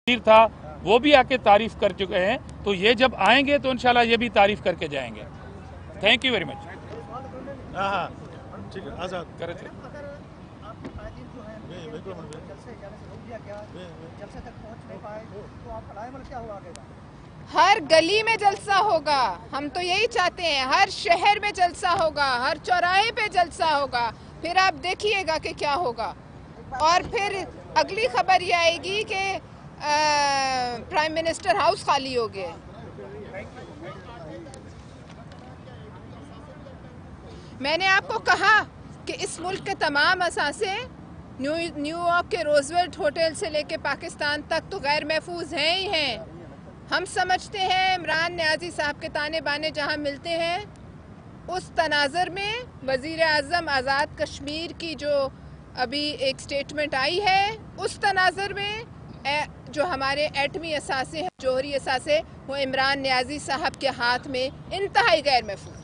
था वो भी आके तारीफ कर चुके हैं, तो ये जब आएंगे तो इंशाल्लाह ये भी तारीफ करके जाएंगे। Thank you very much. हाँ ठीक है, आजाद करे थे हर गली में जलसा होगा। हम तो यही चाहते हैं, हर शहर में जलसा होगा, हर चौराहे पे जलसा होगा। फिर आप देखिएगा कि क्या होगा। और फिर अगली खबर ये आएगी कि प्राइम मिनिस्टर हाउस खाली हो गया। मैंने आपको कहा कि इस मुल्क के तमाम असासे न्यूयॉर्क के रोजवेल्ट होटल से लेके पाकिस्तान तक तो गैर महफूज हैं ही हैं। हम समझते हैं इमरान न्याजी साहब के ताने बाने जहां मिलते हैं, उस तनाज़र में वज़ीर आज़म आज़ाद कश्मीर की जो अभी एक स्टेटमेंट आई है, उस तनाज़र में जो हमारे एटमी असासे हैं, जोहरी असासे, वो इमरान न्याजी साहब के हाथ में इंतहाई गैर महफूज।